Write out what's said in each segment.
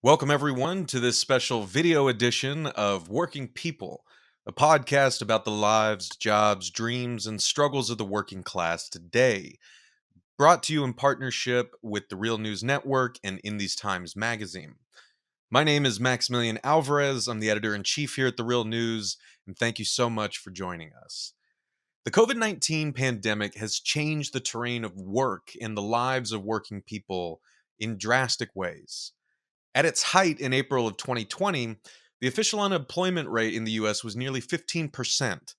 Welcome, everyone, to this special video edition of Working People, a podcast about the lives, jobs, dreams, and struggles of the working class today. Brought to you in partnership with the Real News Network and In These Times magazine. My name is Maximillian Alvarez. I'm the editor-in-chief here at the Real News, and thank you so much for joining us. The COVID-19 pandemic has changed the terrain of work and the lives of working people in drastic ways. At its height in April of 2020, the official unemployment rate in the US was nearly 15%.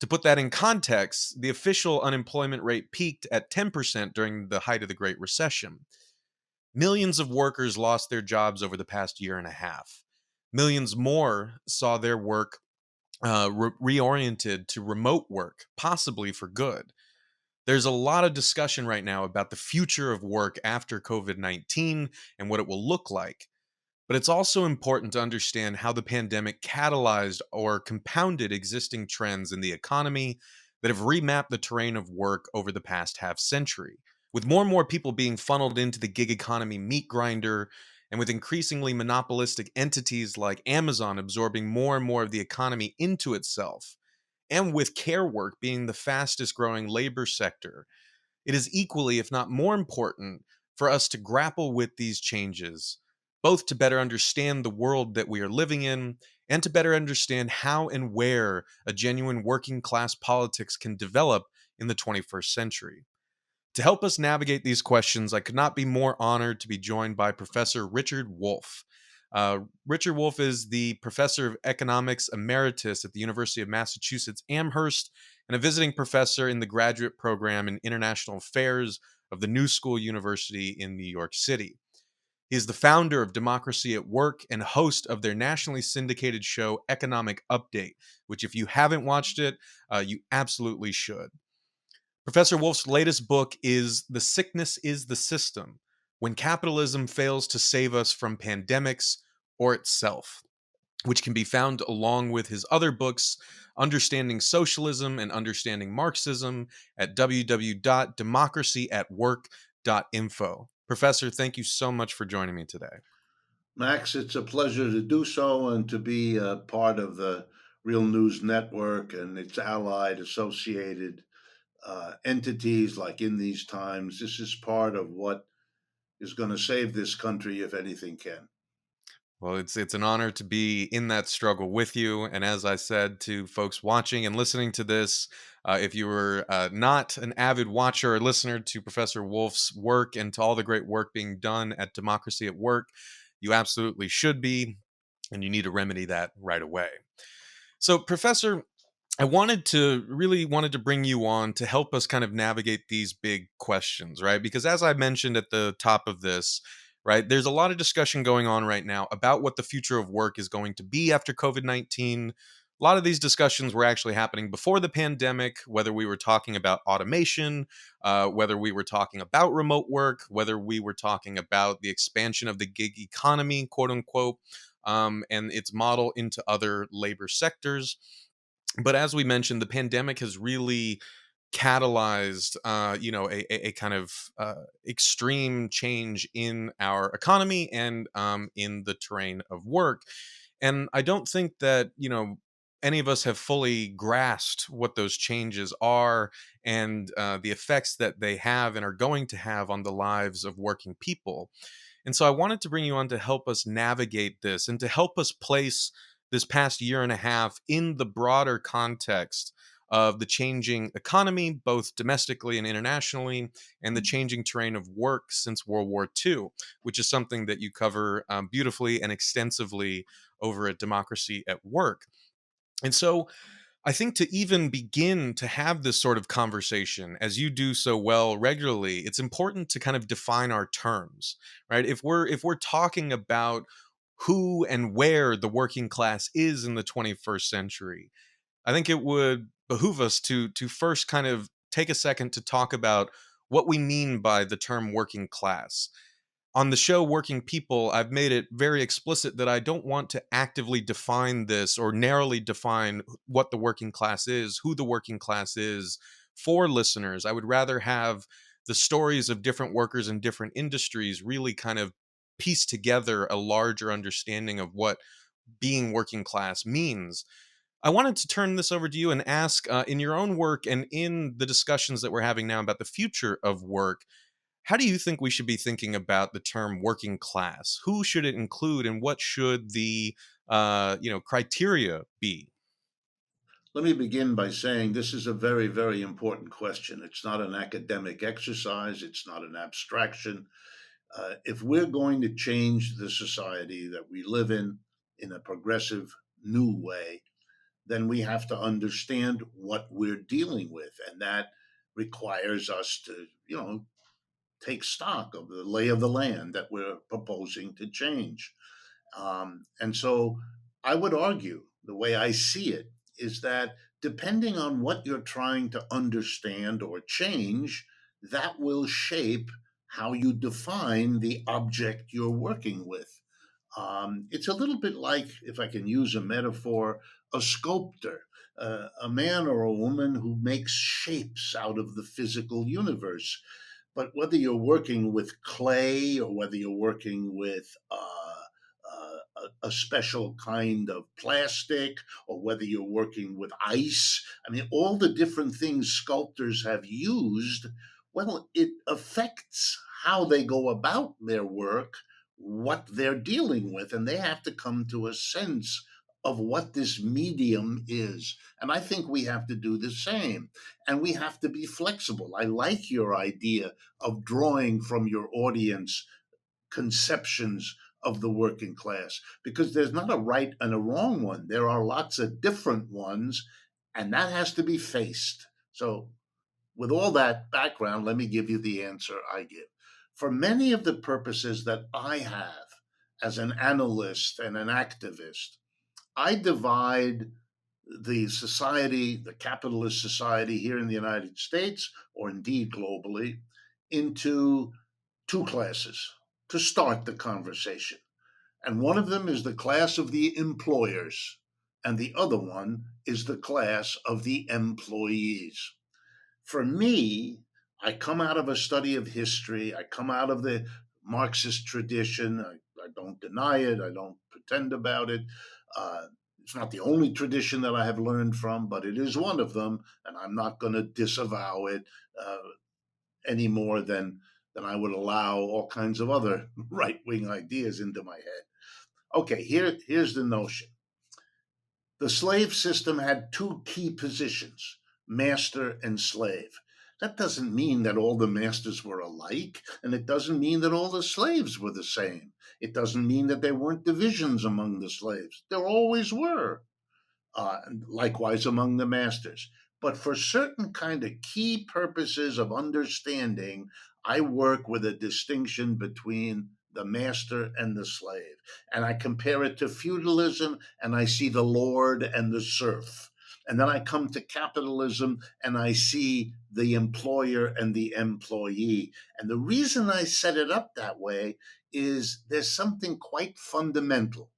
To put that in context, the official unemployment rate peaked at 10% during the height of the Great Recession. Millions of workers lost their jobs over the past year and a half. Millions more saw their work reoriented to remote work, possibly for good. There's a lot of discussion right now about the future of work after COVID 19 and what it will look like. But it's also important to understand how the pandemic catalyzed or compounded existing trends in the economy that have remapped the terrain of work over the past half century. With more and more people being funneled into the gig economy meat grinder, and with increasingly monopolistic entities like Amazon absorbing more and more of the economy into itself, and with care work being the fastest growing labor sector, it is equally, if not more important, for us to grapple with these changes, both to better understand the world that we are living in and to better understand how and where a genuine working class politics can develop in the 21st century. To help us navigate these questions, I could not be more honored to be joined by Professor Richard Wolff. Richard Wolff is the Professor of Economics Emeritus at the University of Massachusetts Amherst and a visiting professor in the Graduate Program in International Affairs of the New School University in New York City. He is the founder of Democracy at Work and host of their nationally syndicated show, Economic Update, which, if you haven't watched it, you absolutely should. Professor Wolff's latest book is The Sickness is the System: When Capitalism Fails to Save Us from Pandemics or Itself, which can be found along with his other books, Understanding Socialism and Understanding Marxism, at www.democracyatwork.info. Professor, thank you so much for joining me today. Max, it's a pleasure to do so and to be a part of the Real News Network and its allied associated entities like In These Times. This is part of what is going to save this country if anything can. Well, it's an honor to be in that struggle with you. And as I said to folks watching and listening to this, if you were not an avid watcher or listener to Professor Wolff's work and to all the great work being done at Democracy at Work, you absolutely should be, and you need to remedy that right away. So, Professor, I wanted to bring you on to help us kind of navigate these big questions, right? Because as I mentioned at the top of this, right, there's a lot of discussion going on right now about what the future of work is going to be after COVID-19. A lot of these discussions were actually happening before the pandemic, whether we were talking about automation, whether we were talking about remote work, whether we were talking about the expansion of the gig economy, quote unquote, and its model into other labor sectors. But as we mentioned, the pandemic has really catalyzed, a kind of extreme change in our economy and in the terrain of work. And I don't think that, any of us have fully grasped what those changes are and the effects that they have and are going to have on the lives of working people. And so I wanted to bring you on to help us navigate this and to help us place this past year and a half in the broader context of the changing economy, both domestically and internationally, and the changing terrain of work since World War II, which is something that you cover beautifully and extensively over at Democracy at Work. And so I think to even begin to have this sort of conversation, as you do so well regularly, it's important to kind of define our terms, right? If we're talking about who and where the working class is in the 21st century, I think it would behoove us to first kind of take a second to talk about what we mean by the term working class. On the show Working People, I've made it very explicit that I don't want to actively define this or narrowly define what the working class is, who the working class is for listeners. I would rather have the stories of different workers in different industries really kind of piece together a larger understanding of what being working class means. I wanted to turn this over to you and ask, in your own work and in the discussions that we're having now about the future of work, how do you think we should be thinking about the term working class? Who should it include, and what should the criteria be? Let me begin by saying this is a very, very important question. It's not an academic exercise, it's not an abstraction. If we're going to change the society that we live in a progressive new way, then we have to understand what we're dealing with. And that requires us to, take stock of the lay of the land that we're proposing to change. And so I would argue the way I see it is that depending on what you're trying to understand or change, that will shape how you define the object you're working with. It's a little bit like, if I can use a metaphor, a sculptor, a man or a woman who makes shapes out of the physical universe. But whether you're working with clay or whether you're working with a special kind of plastic or whether you're working with ice, I mean, all the different things sculptors have used, well, it affects how they go about their work, what they're dealing with, and they have to come to a sense of what this medium is. And I think we have to do the same. And we have to be flexible. I like your idea of drawing from your audience conceptions of the working class because there's not a right and a wrong one. There are lots of different ones, and that has to be faced. So, with all that background, let me give you the answer I give. For many of the purposes that I have as an analyst and an activist, I divide the society, the capitalist society here in the United States, or indeed globally, into two classes to start the conversation. And one of them is the class of the employers, and the other one is the class of the employees. For me, I come out of a study of history, I come out of the Marxist tradition. I don't deny it, I don't pretend about it. Uh, it's not the only tradition that I have learned from, but it is one of them, and I'm not going to disavow it uh, any more than I would allow all kinds of other right wing ideas into my head. Okay, here's the notion. The slave system had two key positions, master and slave. That doesn't mean that all the masters were alike, and it doesn't mean that all the slaves were the same. It doesn't mean that there weren't divisions among the slaves. There always were, likewise among the masters. But for certain kind of key purposes of understanding, I work with a distinction between the master and the slave. And I compare it to feudalism, and I see the lord and the serf. And then I come to capitalism and I see the employer and the employee. And the reason I set it up that way is there's something quite fundamental,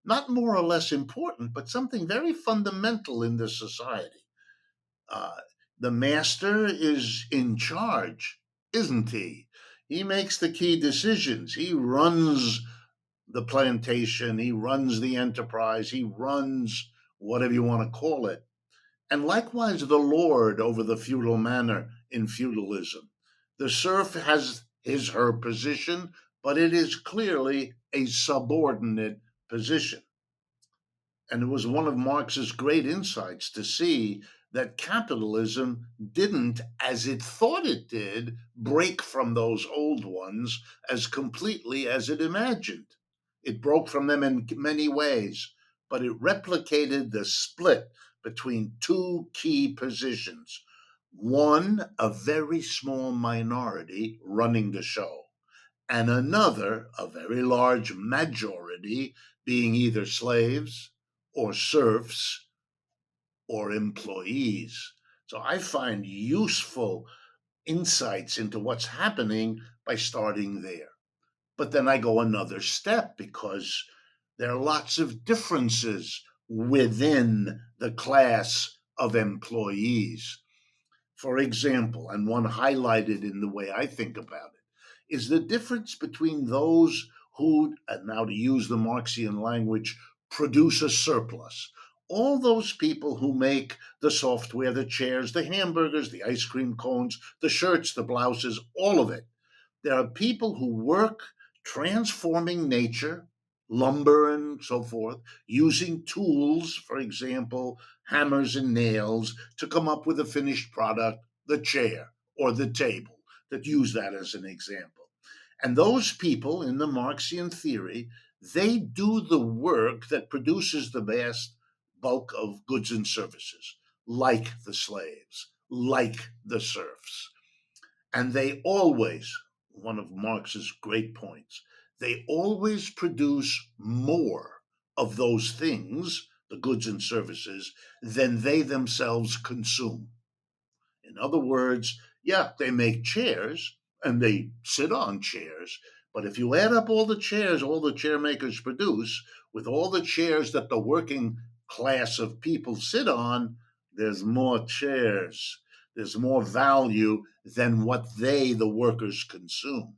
not more or less important, but something very fundamental in this society. Uh, the master is in charge, isn't he? He makes the key decisions. He runs the plantation, he runs the enterprise, he runs whatever you want to call it. And likewise, the lord over the feudal manor in feudalism. The serf has her position, but it is clearly a subordinate position. And it was one of Marx's great insights to see that capitalism didn't, as it thought it did, break from those old ones as completely as it imagined. It broke from them in many ways, but it replicated the split between two key positions. One, a very small minority running the show, and another, a very large majority, being either slaves or serfs or employees. So I find useful insights into what's happening by starting there. But then I go another step because there are lots of differences within the class of employees. For example, and one highlighted in the way I think about it, is the difference between those who, and now to use the Marxian language, produce a surplus. All those people who make the software, the chairs, the hamburgers, the ice cream cones, the shirts, the blouses, all of it. There are people who work transforming nature, lumber and so forth, using tools, for example, hammers and nails, to come up with a finished product, the chair or the table, that use that as an example. And those people in the Marxian theory, they do the work that produces the vast bulk of goods and services, like the slaves, like the serfs. And they always, one of Marx's great points, they always produce more of those things, the goods and services, than they themselves consume. In other words, yeah, they make chairs and they sit on chairs, but if you add up all the chairs all the chair makers produce with all the chairs that the working class of people sit on, there's more chairs. There's more value than what they, the workers, consume.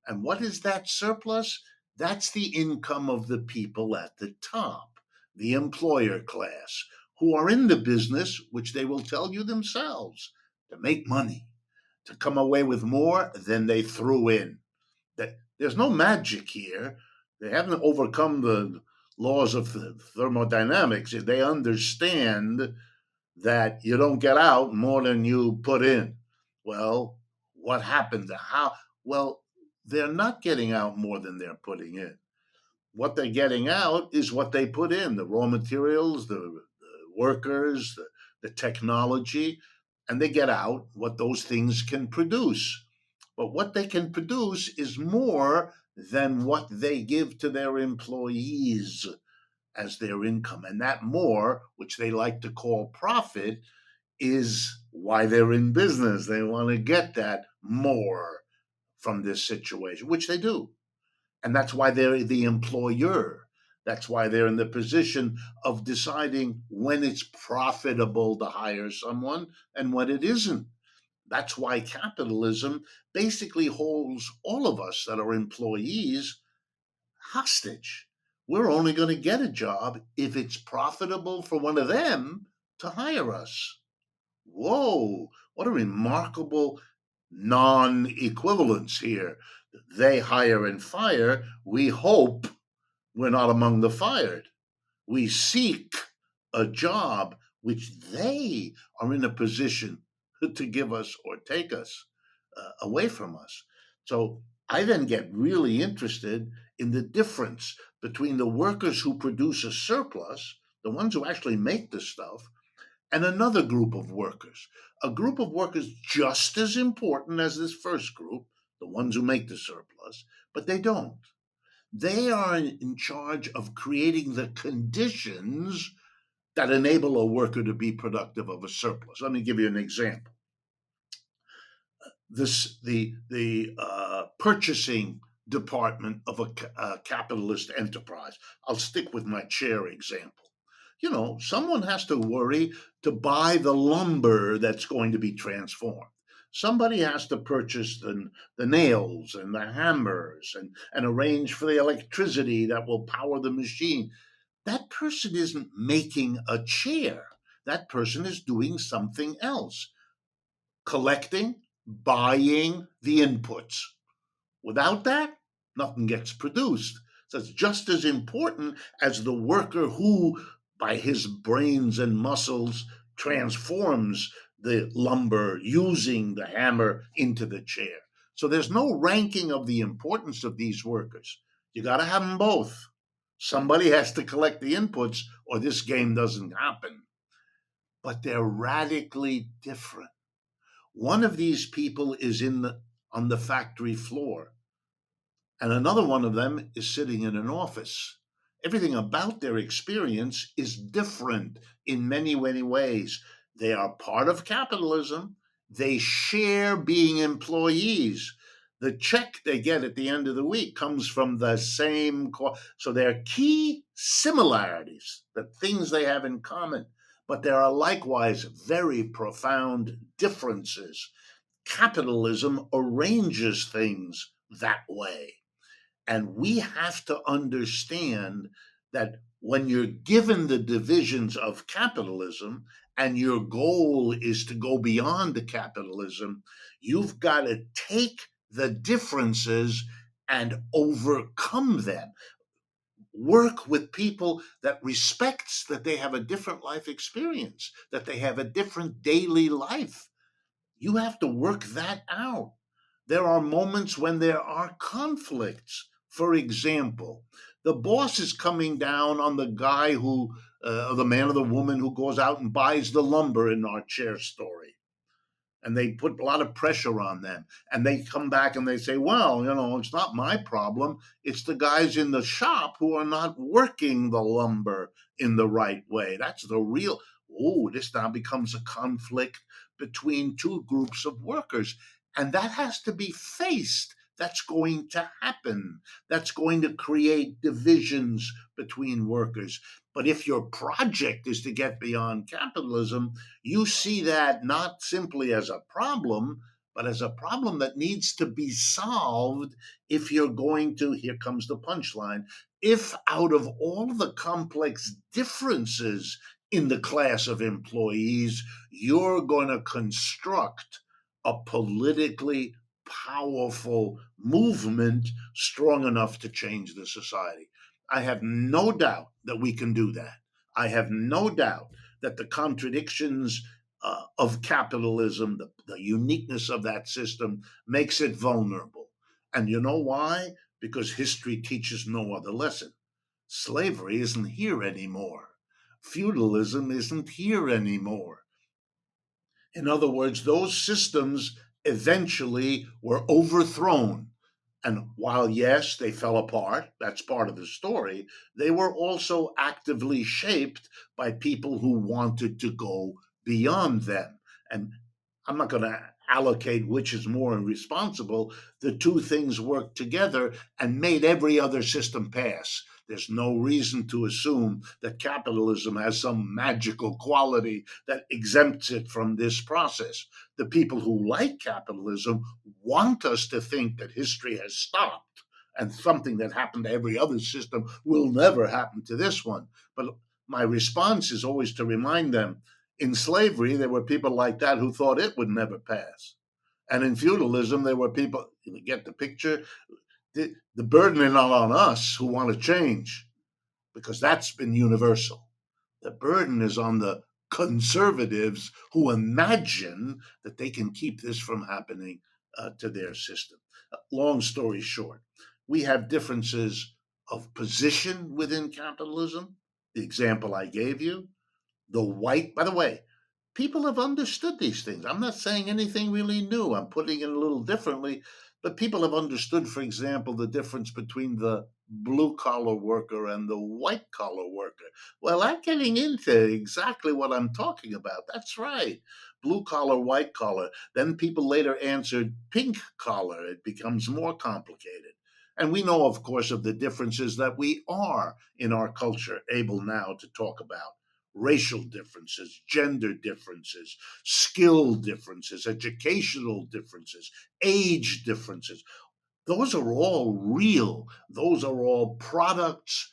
And what is that surplus? That's the income of the people at the top, the employer class, who are in the business, which they will tell you themselves, to make money, to come away with more than they threw in. There's no magic here. They haven't overcome the laws of thermodynamics. They understand that you don't get out more than you put in. Well, what happened to how? Well, they're not getting out more than they're putting in. What they're getting out is what they put in, the raw materials, the workers, the technology, and they get out what those things can produce. But what they can produce is more than what they give to their employees as their income. And that more, which they like to call profit, is why they're in business. They want to get that more from this situation, which they do. And that's why they're the employer. That's why they're in the position of deciding when it's profitable to hire someone and when it isn't. That's why capitalism basically holds all of us that are employees hostage. We're only going to get a job if it's profitable for one of them to hire us. Whoa, what a remarkable non equivalence here. They hire and fire. We hope we're not among the fired. We seek a job which they are in a position to give us or take us away from us. So I then get really interested in the difference between the workers who produce a surplus, the ones who actually make the stuff, and another group of workers, a group of workers just as important as this first group, the ones who make the surplus, but they don't. They are in charge of creating the conditions that enable a worker to be productive of a surplus. Let me give you an example. The purchasing department of a capitalist enterprise. I'll stick with my chair example. Someone has to worry to buy the lumber that's going to be transformed. Somebody has to purchase the nails and the hammers and arrange for the electricity that will power the machine. That person isn't making a chair. That person is doing something else, collecting, buying the inputs. Without that, nothing gets produced. So it's just as important as the worker who, by his brains and muscles, transforms the lumber using the hammer into the chair. So there's no ranking of the importance of these workers. You got to have them both. Somebody has to collect the inputs or this game doesn't happen. But they're radically different. One of these people is on the factory floor, and another one of them is sitting in an office. Everything about their experience is different in many, many ways. They are part of capitalism. They share being employees. The check they get at the end of the week comes from the same. So there are key similarities, the things they have in common, but there are likewise very profound differences. Capitalism arranges things that way. And we have to understand that when you're given the divisions of capitalism and your goal is to go beyond the capitalism, you've got to take the differences and overcome them. Work with people that respects that they have a different life experience, that they have a different daily life. You have to work that out. There are moments when there are conflicts. For example, the boss is coming down on the guy who, the man or the woman who goes out and buys the lumber in our chair story, and they put a lot of pressure on them, and they come back and they say, well, it's not my problem, it's the guys in the shop who are not working the lumber in the right way. That's the real. Oh, this now becomes a conflict between two groups of workers, and that has to be faced. That's going to happen. That's going to create divisions between workers. But if your project is to get beyond capitalism, you see that not simply as a problem, but as a problem that needs to be solved if you're going to, here comes the punchline, if out of all the complex differences in the class of employees, you're going to construct a politically powerful movement strong enough to change the society. I have no doubt that we can do that. I have no doubt that the contradictions of capitalism, the uniqueness of that system, makes it vulnerable. And you know why? Because history teaches no other lesson. Slavery isn't here anymore. Feudalism isn't here anymore. In other words, those systems eventually were overthrown. And while, yes, they fell apart, that's part of the story, they were also actively shaped by people who wanted to go beyond them. And I'm not going to allocate which is more responsible. The two things worked together and made every other system pass. There's no reason to assume that capitalism has some magical quality that exempts it from this process. The people who like capitalism want us to think that history has stopped and something that happened to every other system will never happen to this one. But my response is always to remind them, in slavery, there were people like that who thought it would never pass. And in feudalism, there were people, you get the picture, the burden is not on us who want to change, because that's been universal. The burden is on the conservatives who imagine that they can keep this from happening to their system. Long story short, we have differences of position within capitalism. The example I gave you, the white, by the way, people have understood these things. I'm not saying anything really new. I'm putting it a little differently, but people have understood, for example, the difference between the blue collar worker and the white collar worker. Well, I'm getting into exactly what I'm talking about. That's right. Blue collar, white collar. Then people later answered pink collar. It becomes more complicated. And we know, of course, of the differences that we are in our culture able now to talk about: racial differences, gender differences, skill differences, educational differences, age differences. Those are all real. Those are all products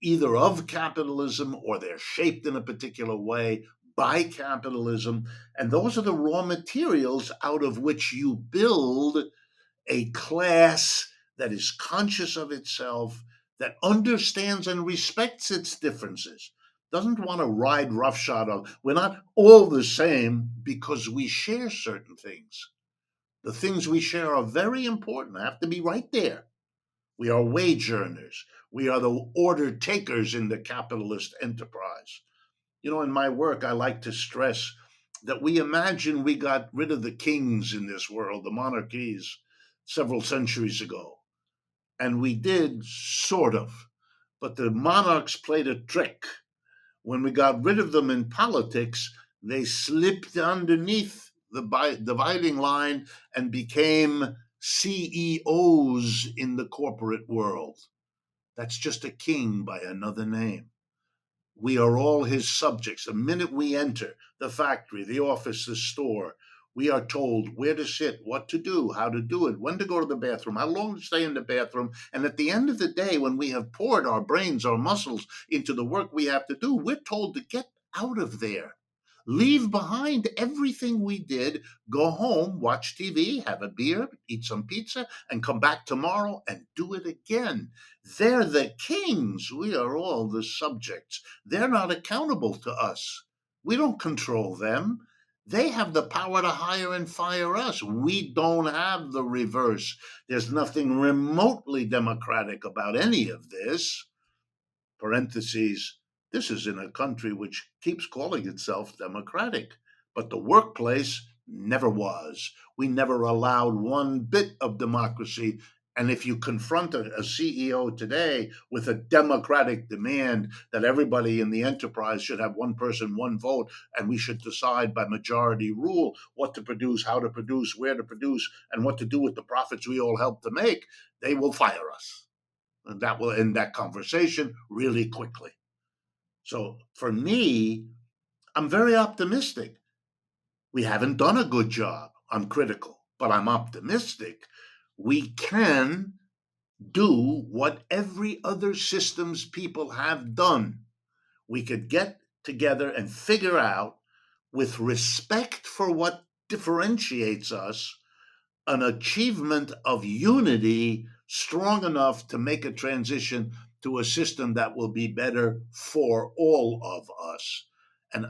either of capitalism or they're shaped in a particular way by capitalism. And those are the raw materials out of which you build a class that is conscious of itself, that understands and respects its differences, doesn't want to ride roughshod on. We're not all the same because we share certain things. The things we share are very important, have to be right there. We are wage earners. We are the order takers in the capitalist enterprise. In my work, I like to stress that we imagine we got rid of the kings in this world, the monarchies, several centuries ago. And we did, sort of. But the monarchs played a trick. When we got rid of them in politics, they slipped underneath the dividing line and became CEOs in the corporate world. That's just a king by another name. We are all his subjects. The minute we enter the factory, the office, the store, We are told where to sit, what to do, how to do it, when to go to the bathroom, how long to stay in the bathroom. And at the end of the day, when we have poured our brains, our muscles into the work we have to do, we're told to get out of there. Leave behind everything we did, go home, watch TV, have a beer, eat some pizza, and come back tomorrow and do it again. They're the kings. We are all the subjects. They're not accountable to us. We don't control them. They have the power to hire and fire us. We don't have the reverse. There's nothing remotely democratic about any of this. Parentheses, this is in a country which keeps calling itself democratic, but the workplace never was. We never allowed one bit of democracy. And if you confront a CEO today with a democratic demand that everybody in the enterprise should have one person, one vote, and we should decide by majority rule what to produce, how to produce, where to produce, and what to do with the profits we all help to make, they will fire us. And that will end that conversation really quickly. So for me, I'm very optimistic. We haven't done a good job. I'm critical, but I'm optimistic. We can do what every other systems people have done. We could get together and figure out, with respect for what differentiates us, an achievement of unity strong enough to make a transition to a system that will be better for all of us. And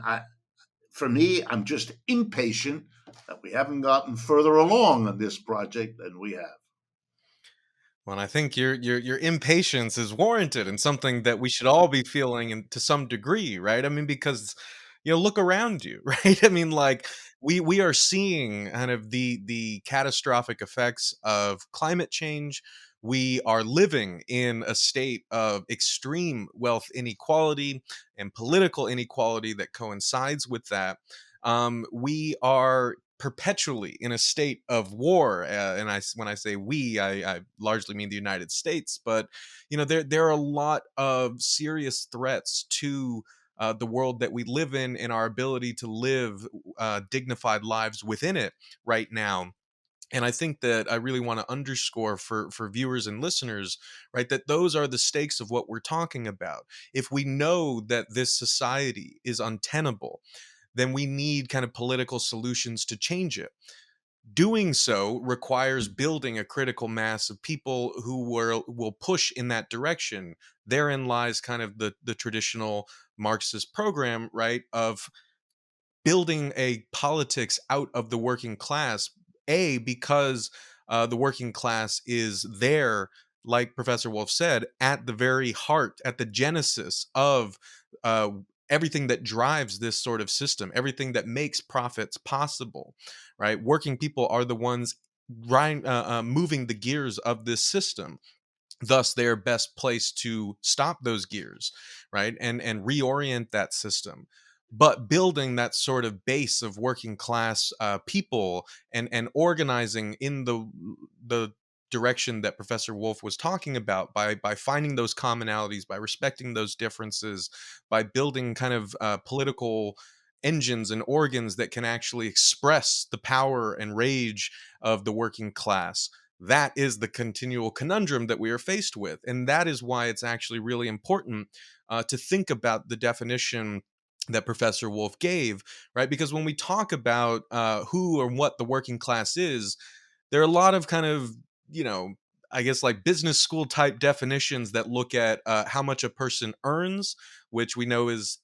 for me, I'm just impatient that we haven't gotten further along on this project than we have. Well, and I think your impatience is warranted and something that we should all be feeling in, to some degree, right? I mean, because look around you, right? I mean, like we are seeing kind of the catastrophic effects of climate change. We are living in a state of extreme wealth inequality and political inequality that coincides with that. We are perpetually in a state of war, and when I say we, I largely mean the United States. But there are a lot of serious threats to the world that we live in and our ability to live dignified lives within it right now. And I think that I really want to underscore for viewers and listeners, right, that those are the stakes of what we're talking about. If we know that this society is untenable, then we need kind of political solutions to change it. Doing so requires building a critical mass of people who will push in that direction. Therein lies kind of the traditional Marxist program, right, of building a politics out of the working class, because the working class is there, like Professor Wolff said, at the very heart, at the genesis of uh, everything that drives this sort of system, everything that makes profits possible, right? Working people are the ones moving the gears of this system. Thus they're best placed to stop those gears, right, and reorient that system. But building that sort of base of working class people, and organizing in the direction that Professor Wolff was talking about, by finding those commonalities, by respecting those differences, by building kind of political engines and organs that can actually express the power and rage of the working class. That is the continual conundrum that we are faced with. And that is why it's actually really important to think about the definition that Professor Wolff gave, right? Because when we talk about who or what the working class is, there are a lot of kind of, you know, I guess like business school type definitions that look at how much a person earns, which we know is,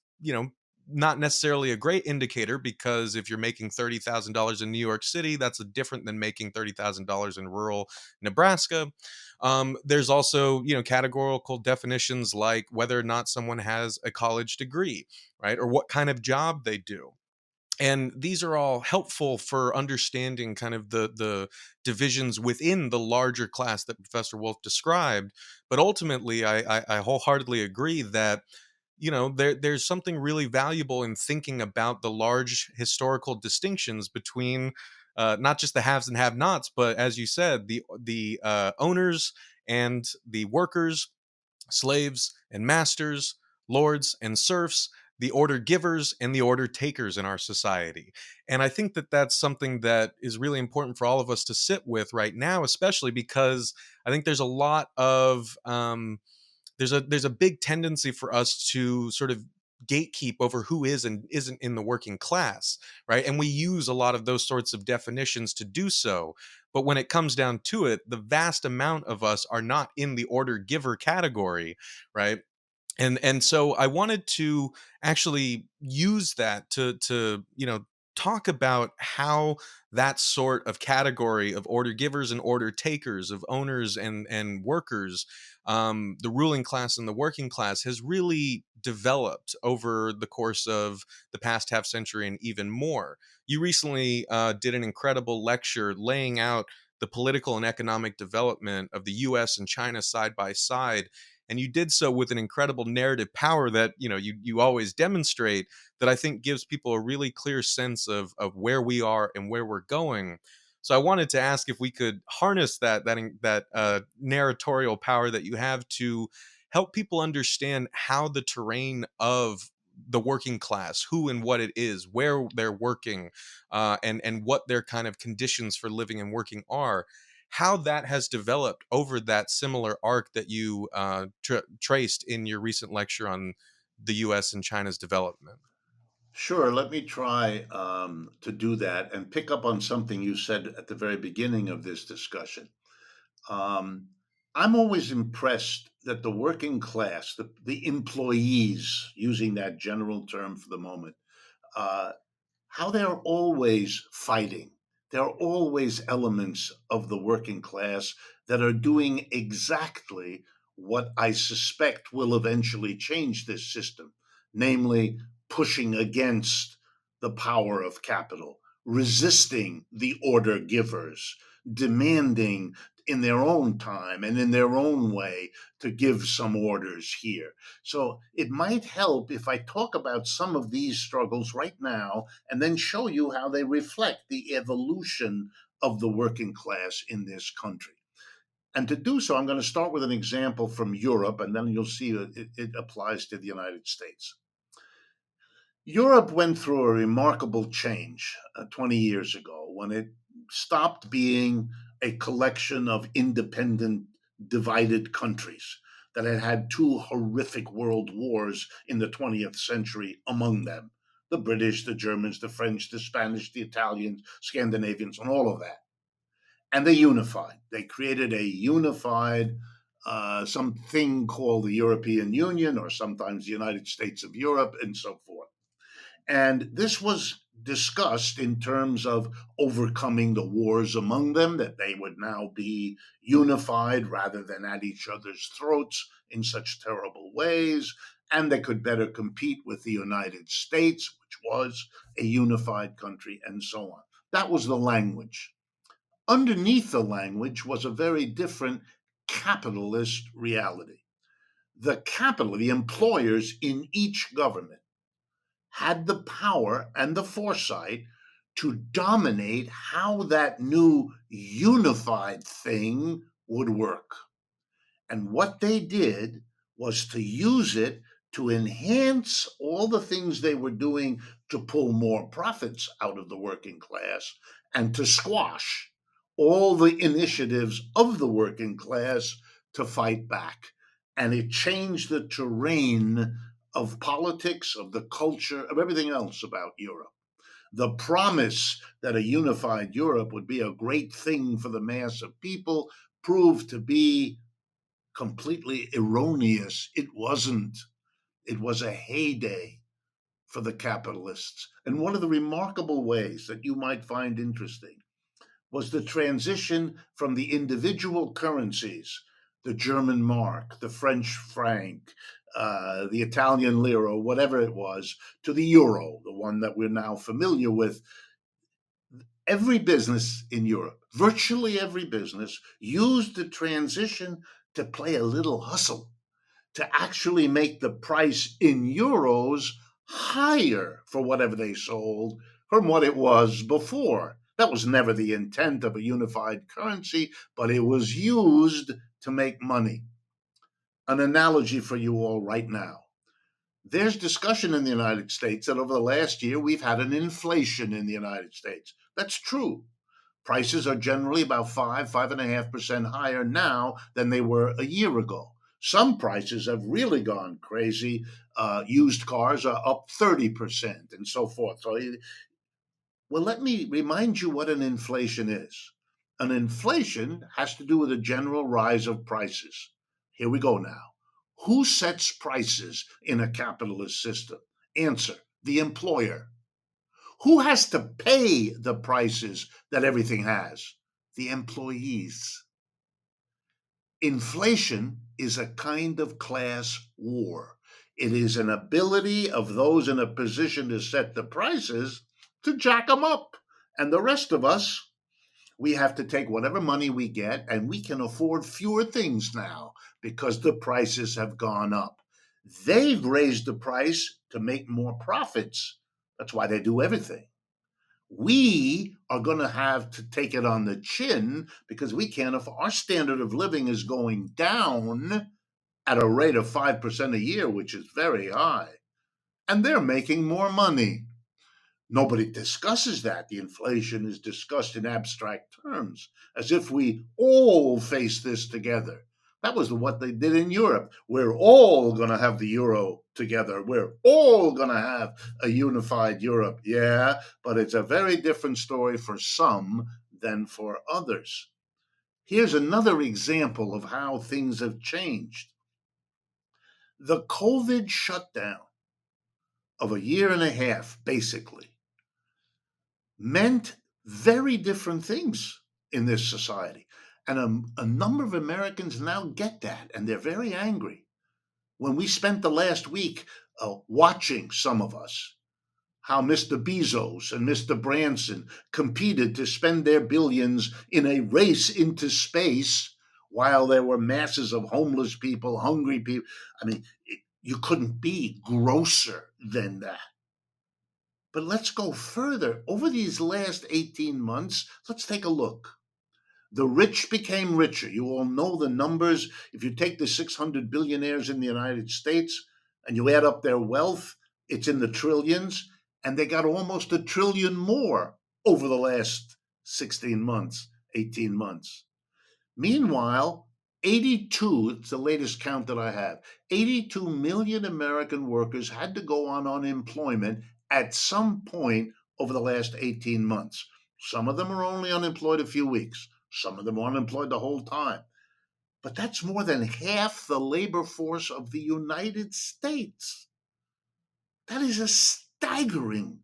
not necessarily a great indicator, because if you're making $30,000 in New York City, that's different than making $30,000 in rural Nebraska. There's also, categorical definitions like whether or not someone has a college degree, right? Or what kind of job they do. And these are all helpful for understanding kind of the divisions within the larger class that Professor Wolff described. But ultimately, I wholeheartedly agree that there's something really valuable in thinking about the large historical distinctions between not just the haves and have-nots, but as you said, the owners and the workers, slaves and masters, lords and serfs. the order givers and the order takers in our society. And I think that that's something that is really important for all of us to sit with right now, especially because I think there's a lot of there's a big tendency for us to sort of gatekeep over who is and isn't in the working class, right? And we use a lot of those sorts of definitions to do so. But when it comes down to it, the vast amount of us are not in the order giver category, right? And so I wanted to actually use that to talk about how that sort of category of order givers and order takers, of owners and workers, the ruling class and the working class, has really developed over the course of the past half century and even more. You recently did an incredible lecture laying out the political and economic development of the US and China side by side, and you did so with an incredible narrative power that you always demonstrate, that I think gives people a really clear sense of where we are and where we're going. So I wanted to ask if we could harness that narratorial power that you have to help people understand how the terrain of the working class, who and what it is, where they're working, and what their kind of conditions for living and working are, how that has developed over that similar arc that you traced in your recent lecture on the U.S. and China's development. Sure, let me try to do that and pick up on something you said at the very beginning of this discussion. Um, I'm always impressed that the working class, the employees, using that general term for the moment, uh, how they're always fighting. There are always elements of the working class that are doing exactly what I suspect will eventually change this system, namely pushing against the power of capital, resisting the order givers, demanding in their own time and in their own way to give some orders here. So it might help if I talk about some of these struggles right now and then show you how they reflect the evolution of the working class in this country. And to do so, I'm going to start with an example from Europe, and then you'll see that it applies to the United States. Europe went through a remarkable change 20 years ago when it stopped being a collection of independent, divided countries that had had two horrific world wars in the 20th century among them: the British, the Germans, the French, the Spanish, the Italians, Scandinavians, and all of that. And they unified. They created a unified something called the European Union, or sometimes the United States of Europe, and so forth. And this was discussed in terms of overcoming the wars among them, that they would now be unified rather than at each other's throats in such terrible ways, and they could better compete with the United States, which was a unified country, and so on. That was the language. Underneath the language was a very different capitalist reality. The employers in each government had the power and the foresight to dominate how that new unified thing would work. And what they did was to use it to enhance all the things they were doing to pull more profits out of the working class, and to squash all the initiatives of the working class to fight back. And it changed the terrain of politics, of the culture, of everything else about Europe. The promise that a unified Europe would be a great thing for the mass of people proved to be completely erroneous. It wasn't. It was a heyday for the capitalists. And one of the remarkable ways that you might find interesting was the transition from the individual currencies, the German mark, the French franc, the Italian lira, whatever it was, to the euro, the one that we're now familiar with. Every business in Europe, virtually every business, used the transition to play a little hustle, to actually make the price in euros higher for whatever they sold from what it was before. That was never the intent of a unified currency, but it was used to make money. An analogy for you all right now: there's discussion in the United States that over the last year we've had an inflation in the United States. That's true. Prices are generally about 5.5% higher now than they were a year ago. Some prices have really gone crazy. Used cars are up 30% and so forth. So, well, let me remind you what an inflation is. An inflation has to do with a general rise of prices. Here we go now. Who sets prices in a capitalist system? Answer: the employer. Who has to pay the prices that everything has? The employees. Inflation is a kind of class war. It is an ability of those in a position to set the prices to jack them up. And the rest of us, we have to take whatever money we get, and we can afford fewer things now because the prices have gone up. They've raised the price to make more profits. That's why they do everything. We are going to have to take it on the chin because we can't, if our standard of living is going down at a rate of 5% a year, which is very high, and they're making more money. Nobody discusses that. The inflation is discussed in abstract terms, as if we all face this together. That was what they did in Europe. We're all going to have the euro together. We're all going to have a unified Europe. Yeah, but it's a very different story for some than for others. Here's another example of how things have changed. The COVID shutdown of a year and a half, basically, meant very different things in this society. And a number of Americans now get that, and they're very angry. When we spent the last week watching, some of us, how Mr. Bezos and Mr. Branson competed to spend their billions in a race into space while there were masses of homeless people, hungry people. I mean, you couldn't be grosser than that. But let's go further. Over these last 18 months, let's take a look. The rich became richer. You all know the numbers. If you take the 600 billionaires in the United States and you add up their wealth, it's in the trillions, and they got almost a trillion more over the last 16 months, 18 months. Meanwhile, 82, it's the latest count that I have, 82 million American workers had to go on unemployment at some point over the last 18 months. Some of them are only unemployed a few weeks. Some of them are unemployed the whole time. But that's more than half the labor force of the United States. That is a staggering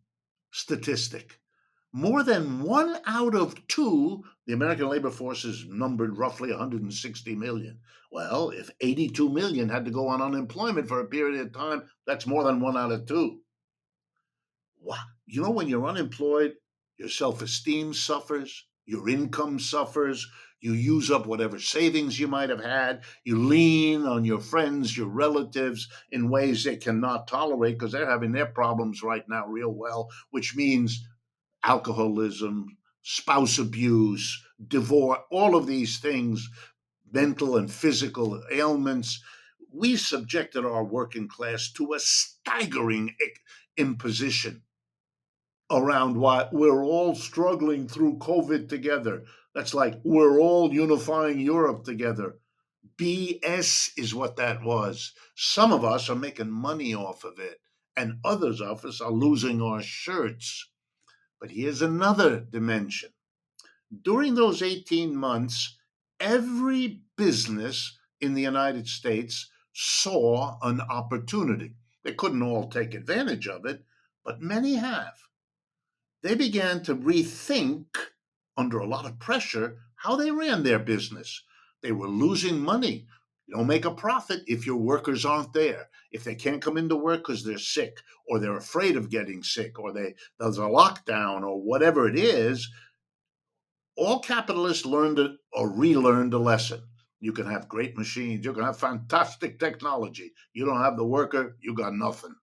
statistic. More than 1 out of 2, the American labor force is numbered roughly 160 million. Well, if 82 million had to go on unemployment for a period of time, that's more than 1 out of 2. Wow. You know, when you're unemployed, your self-esteem suffers, your income suffers, you use up whatever savings you might have had, you lean on your friends, your relatives in ways they cannot tolerate because they're having their problems right now real well, which means alcoholism, spouse abuse, divorce, all of these things, mental and physical ailments. We subjected our working class to a staggering imposition around why we're all struggling through COVID together. That's like we're all unifying Europe together. BS is what that was. Some of us are making money off of it, and others of us are losing our shirts. But here's another dimension. During those 18 months, every business in the United States saw an opportunity. They couldn't all take advantage of it, but many have. They began to rethink, under a lot of pressure, how they ran their business. They were losing money. You don't make a profit if your workers aren't there. If they can't come into work because they're sick, or they're afraid of getting sick, or there's a lockdown, or whatever it is, all capitalists learned or relearned a lesson. You can have great machines, you can have fantastic technology. You don't have the worker, you got nothing.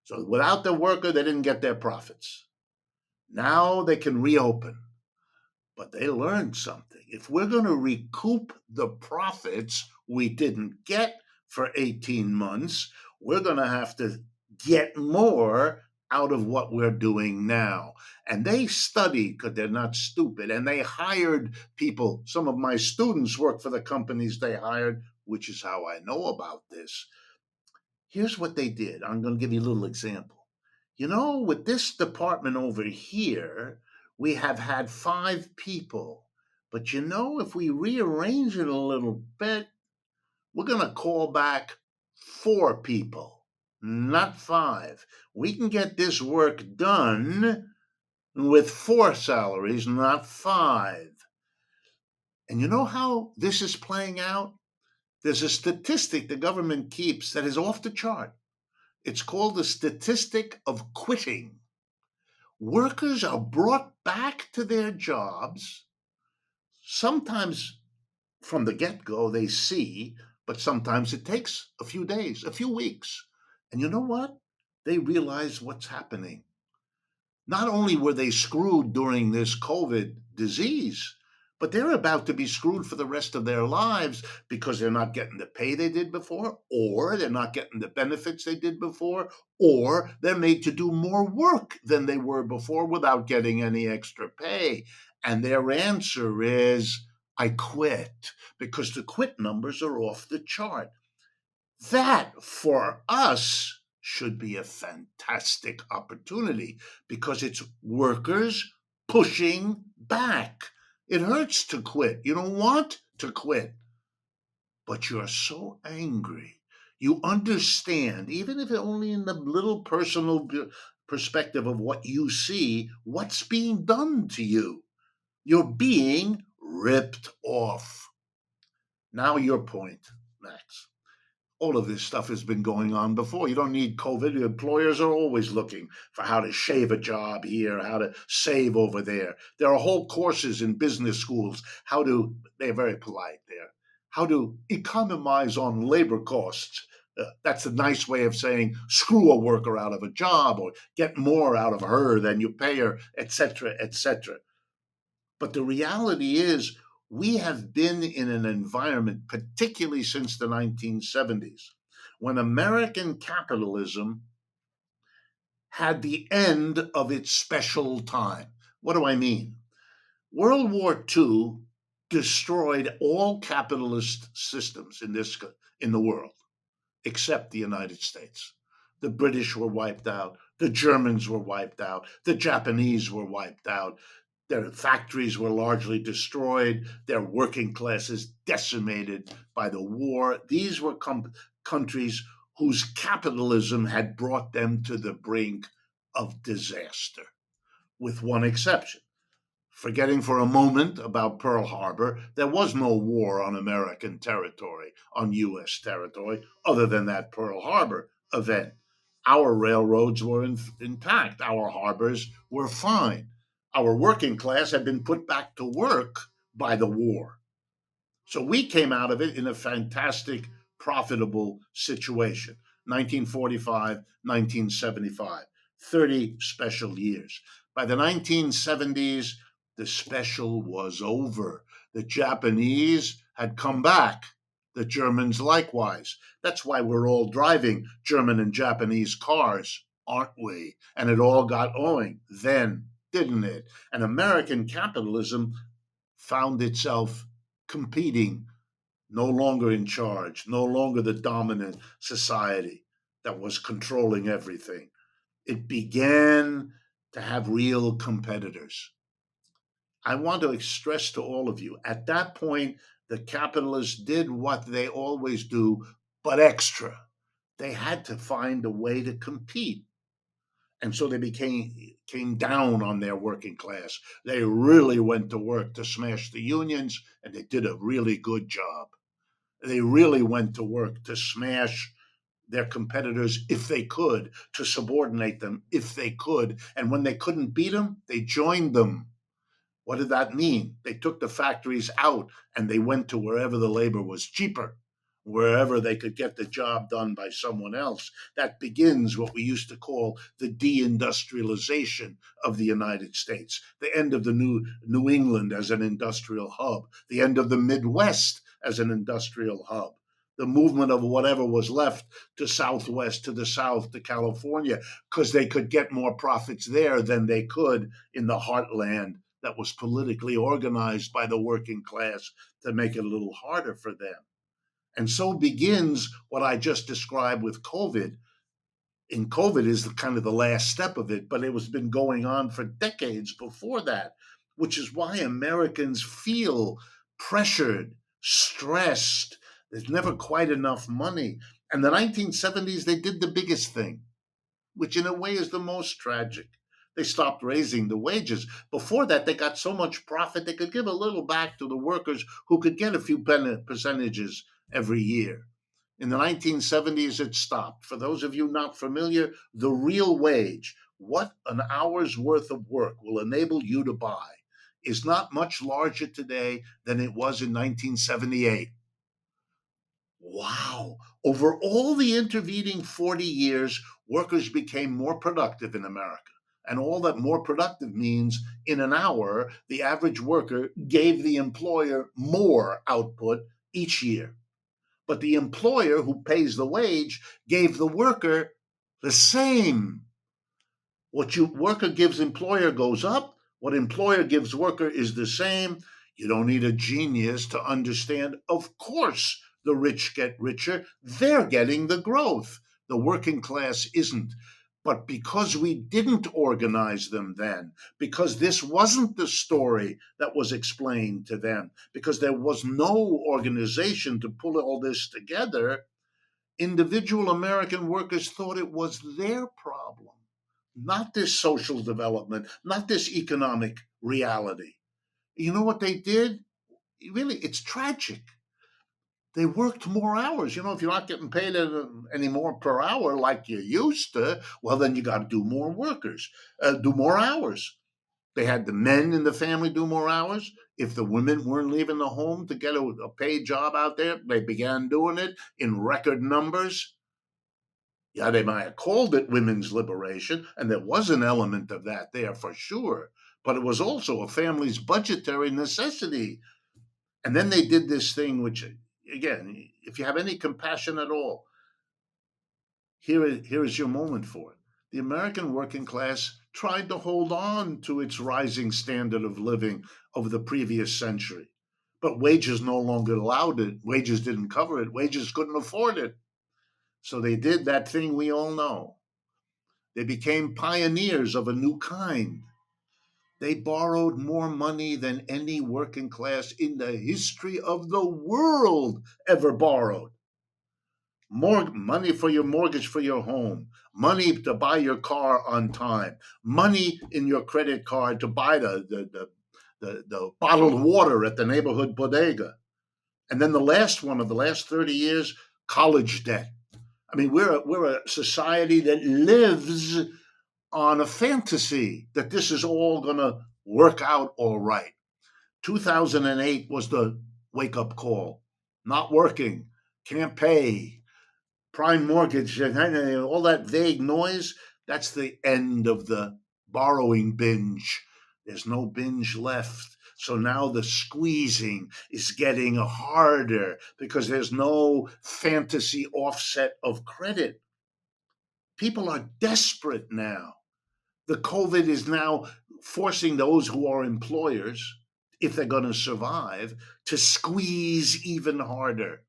So without the worker, they didn't get their profits. Now they can reopen, but they learned something. If we're going to recoup the profits we didn't get for 18 months, we're going to have to get more out of what we're doing now. And they studied because they're not stupid. And they hired people. Some of my students work for the companies they hired, which is how I know about this. Here's what they did. I'm going to give you a little example. With this department over here, we have had 5 people. But if we rearrange it a little bit, we're going to call back 4 people, not 5. We can get this work done with 4 salaries, not 5. And you know how this is playing out? There's a statistic the government keeps that is off the chart. It's called the statistic of quitting. Workers are brought back to their jobs. Sometimes from the get-go they see, but sometimes it takes a few days, a few weeks. And you know what? They realize what's happening. Not only were they screwed during this COVID disease, but they're about to be screwed for the rest of their lives because they're not getting the pay they did before, or they're not getting the benefits they did before, or they're made to do more work than they were before without getting any extra pay. And their answer is, I quit, because the quit numbers are off the chart. That, for us, should be a fantastic opportunity because it's workers pushing back. It hurts to quit. You don't want to quit, but you're so angry. You understand, even if only in the little personal perspective of what you see, what's being done to you. You're being ripped off. Now, your point, Max. All of this stuff has been going on before. You don't need COVID. Employers are always looking for how to shave a job here, how to save over there. There are whole courses in business schools, they're very polite there, how to economize on labor costs. That's a nice way of saying screw a worker out of a job or get more out of her than you pay her, etc., etc. But the reality is, we have been in an environment, particularly since the 1970s, when American capitalism had the end of its special time. What do I mean? World War II destroyed all capitalist systems in the world, except the United States. The British were wiped out. The Germans were wiped out. The Japanese were wiped out. Their factories were largely destroyed. Their working classes decimated by the war. These were countries whose capitalism had brought them to the brink of disaster, with one exception. Forgetting for a moment about Pearl Harbor, there was no war on American territory, on U.S. territory, other than that Pearl Harbor event. Our railroads were intact. Our harbors were fine. Our working class had been put back to work by the war. So we came out of it in a fantastic, profitable situation. 1945, 1975, 30 special years. By the 1970s, the special was over. The Japanese had come back. The Germans likewise. That's why we're all driving German and Japanese cars, aren't we? And it all got going then, didn't it? And American capitalism found itself competing, no longer in charge, no longer the dominant society that was controlling everything. It began to have real competitors. I want to stress to all of you, at that point, the capitalists did what they always do, but extra. They had to find a way to compete. And so they came down on their working class. They really went to work to smash the unions, and they did a really good job. They really went to work to smash their competitors if they could, to subordinate them if they could. And when they couldn't beat them, they joined them. What did that mean? They took the factories out and they went to wherever the labor was cheaper, wherever they could get the job done by someone else. That begins what we used to call the deindustrialization of the United States, the end of the New England as an industrial hub, the end of the Midwest as an industrial hub. the movement of whatever was left to Southwest, to the South, to California, because they could get more profits there than they could in the heartland that was politically organized by the working class to make it a little harder for them. And so begins what I just described with COVID. And COVID is kind of the last step of it, but it was been going on for decades before that, which is why Americans feel pressured, stressed. There's never quite enough money. And the 1970s, they did the biggest thing, which in a way is the most tragic. They stopped raising the wages. Before that, they got so much profit, they could give a little back to the workers who could get a few percentages every year. In the 1970s, it stopped. For those of you not familiar, the real wage, what an hour's worth of work will enable you to buy, is not much larger today than it was in 1978. Wow. Over all the intervening 40 years, workers became more productive in America. And all that more productive means in an hour, the average worker gave the employer more output each year. But the employer who pays the wage gave the worker the same. What worker gives employer goes up. What employer gives worker is the same. You don't need a genius to understand. Of course, the rich get richer. They're getting the growth. The working class isn't. But because we didn't organize them then, because this wasn't the story that was explained to them, because there was no organization to pull all this together, individual American workers thought it was their problem, not this social development, not this economic reality. You know what they did? Really, it's tragic. They worked more hours. You know, if you're not getting paid any more per hour like you used to, well, then you got to do more do more hours. They had the men in the family do more hours. If the women weren't leaving the home to get a paid job out there, they began doing it in record numbers. Yeah, they might have called it women's liberation, and there was an element of that there for sure, but it was also a family's budgetary necessity. And then they did this thing, which, again, if you have any compassion at all, here is your moment for it. The American working class tried to hold on to its rising standard of living of the previous century, but wages no longer allowed it. Wages didn't cover it. Wages couldn't afford it. So they did that thing we all know. They became pioneers of a new kind. They borrowed more money than any working class in the history of the world ever borrowed. More money for your mortgage for your home, money to buy your car on time, money in your credit card to buy the bottled water at the neighborhood bodega. And then the last one of the last 30 years, college debt. I mean, we're a society that lives on a fantasy that this is all going to work out all right. 2008 was the wake up call. Not working, can't pay, prime mortgage, all that vague noise. That's the end of the borrowing binge. There's no binge left. So now the squeezing is getting harder because there's no fantasy offset of credit. People are desperate now. The COVID is now forcing those who are employers, if they're going to survive, to squeeze even harder.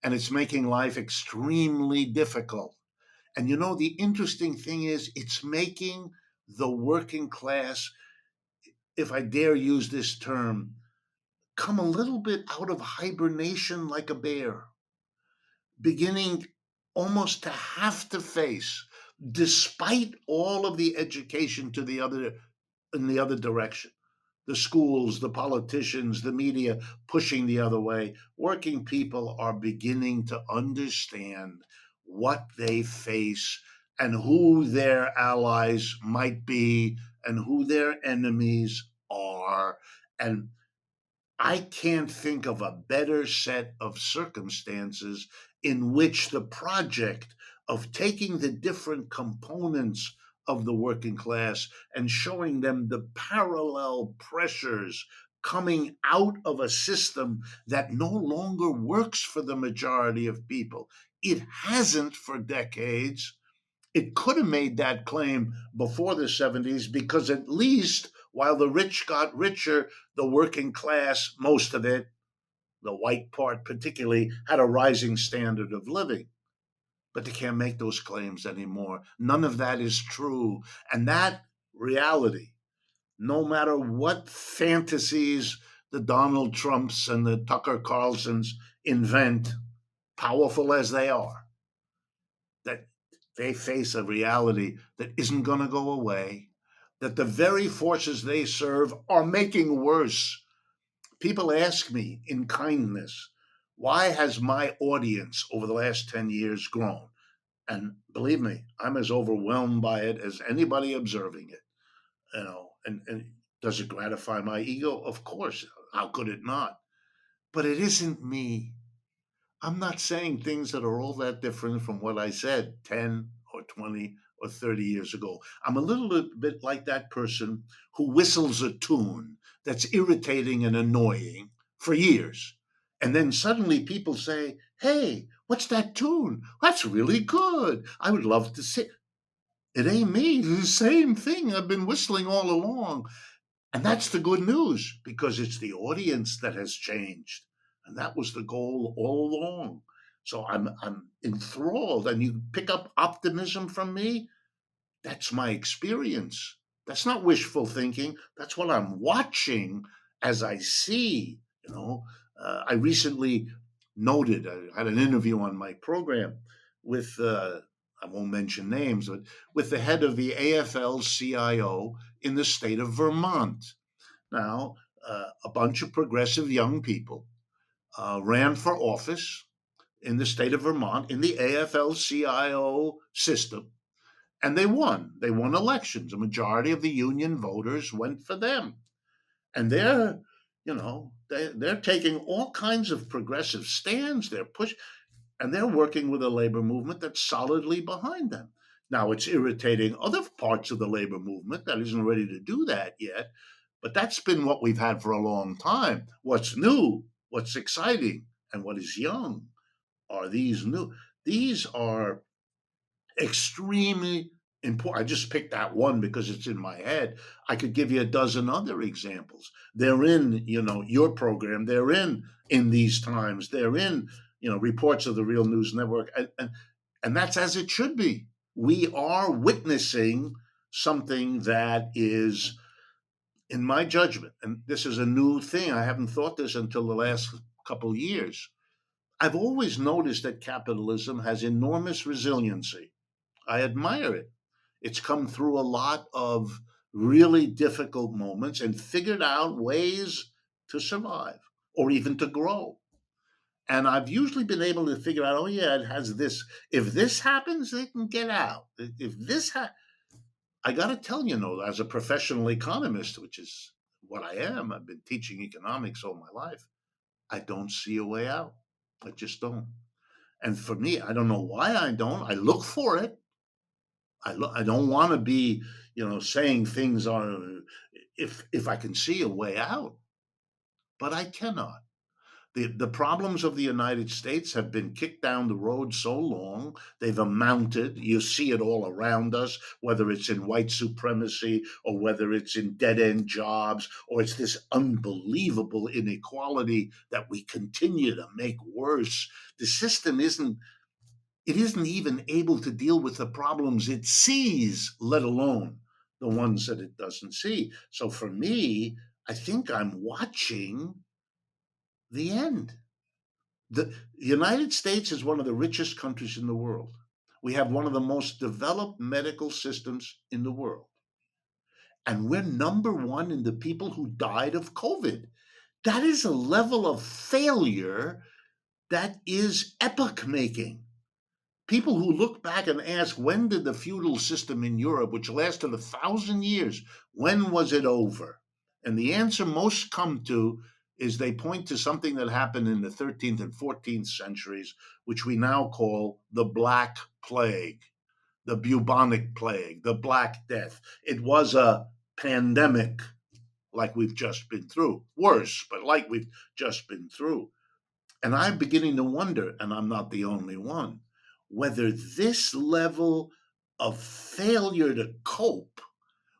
And it's making life extremely difficult. And you know, the interesting thing is, it's making the working class, if I dare use this term, come a little bit out of hibernation like a bear, beginning almost to have to face, despite all of the education to the other in the other direction. The schools, the politicians, the media pushing the other way. Working people are beginning to understand what they face and who their allies might be and who their enemies are. And I can't think of a better set of circumstances in which the project of taking the different components of the working class and showing them the parallel pressures, coming out of a system that no longer works for the majority of people. It hasn't for decades. It could have made that claim before the 70s because at least while the rich got richer, the working class, most of it, the white part particularly, had a rising standard of living. But they can't make those claims anymore. None of that is true. And that reality, no matter what fantasies the Donald Trumps and the Tucker Carlsons invent, powerful as they are, that they face a reality that isn't going to go away, that the very forces they serve are making worse. People ask me in kindness, why has my audience over the last 10 years grown? And believe me, I'm as overwhelmed by it as anybody observing it. And does it gratify my ego? Of course. How could it not? But it isn't me. I'm not saying things that are all that different from what I said 10 or 20 or 30 years ago. I'm a little bit like that person who whistles a tune that's irritating and annoying for years. And then suddenly people say, hey, what's that tune? That's really good. I would love to sing. It ain't me. It's the same thing I've been whistling all along. And that's the good news because it's the audience that has changed. And that was the goal all along. So I'm enthralled. And you pick up optimism from me. That's my experience. That's not wishful thinking. That's what I'm watching as I see. I recently noted, I had an interview on my program with, I won't mention names, but with the head of the AFL CIO in the state of Vermont. Now, a bunch of progressive young people ran for office in the state of Vermont in the AFL CIO system, and they won. They won elections. A majority of the union voters went for them. And they're taking all kinds of progressive stands. And they're working with a labor movement that's solidly behind them. Now, it's irritating other parts of the labor movement that isn't ready to do that yet, but that's been what we've had for a long time. What's new, what's exciting, and what is young are these new. These are extremely important. I just picked that one because it's in my head. I could give you a dozen other examples. They're in, your program. They're in these times. They're in, reports of the Real News Network, and that's as it should be. We are witnessing something that is, in my judgment, and this is a new thing. I haven't thought this until the last couple of years. I've always noticed that capitalism has enormous resiliency. I admire it. It's come through a lot of really difficult moments and figured out ways to survive or even to grow. And I've usually been able to figure out, oh yeah, it has this. If this happens, they can get out. If I got to tell as a professional economist, which is what I am, I've been teaching economics all my life. I don't see a way out. I just don't. And for me, I don't know why I don't. I look for it. I don't want to be, saying things are if I can see a way out, but I cannot. The problems of the United States have been kicked down the road so long, they've amounted. You see it all around us, whether it's in white supremacy or whether it's in dead end jobs, or it's this unbelievable inequality that we continue to make worse. The system isn't even able to deal with the problems it sees, let alone the ones that it doesn't see. So for me, I think I'm watching the end. The United States is one of the richest countries in the world. We have one of the most developed medical systems in the world. And we're number one in the people who died of COVID. That is a level of failure that is epoch making. People who look back and ask, when did the feudal system in Europe, which lasted 1,000 years, when was it over? And the answer most come to is they point to something that happened in the 13th and 14th centuries, which we now call the Black Plague, the bubonic plague, the Black Death. It was a pandemic like we've just been through. Worse, but like we've just been through. And I'm beginning to wonder, and I'm not the only one, whether this level of failure to cope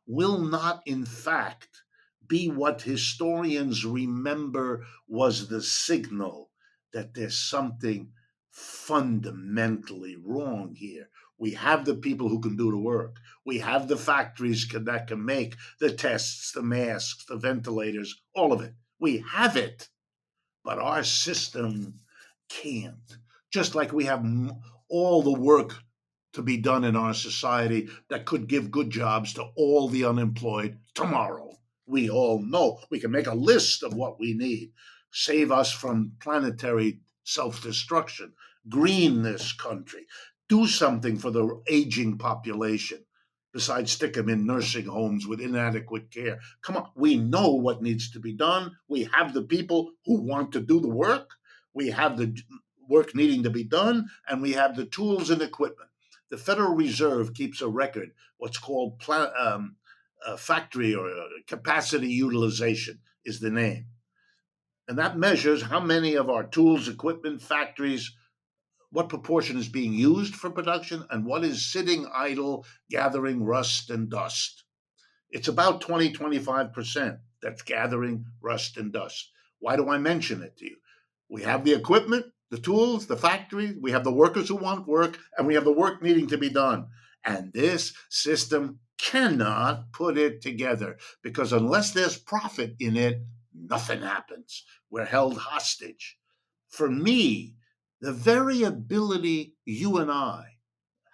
will not, in fact, be what historians remember was the signal that there's something fundamentally wrong here. We have the people who can do the work. We have the factories that can make the tests, the masks, the ventilators, all of it. We have it, but our system can't. Just like we have all the work to be done in our society that could give good jobs to all the unemployed tomorrow. We all know we can make a list of what we need, save us from planetary self destruction, green this country, do something for the aging population, besides stick them in nursing homes with inadequate care. Come on, we know what needs to be done. We have the people who want to do the work. We have the work needing to be done, and we have the tools and equipment. The Federal Reserve keeps a record, what's called factory or capacity utilization is the name. And that measures how many of our tools, equipment, factories, what proportion is being used for production and what is sitting idle, gathering rust and dust. It's about 20-25% that's gathering rust and dust. Why do I mention it to you? We have the equipment, the tools, the factory, we have the workers who want work, and we have the work needing to be done. And this system cannot put it together because unless there's profit in it, nothing happens. We're held hostage. For me, the very ability you and I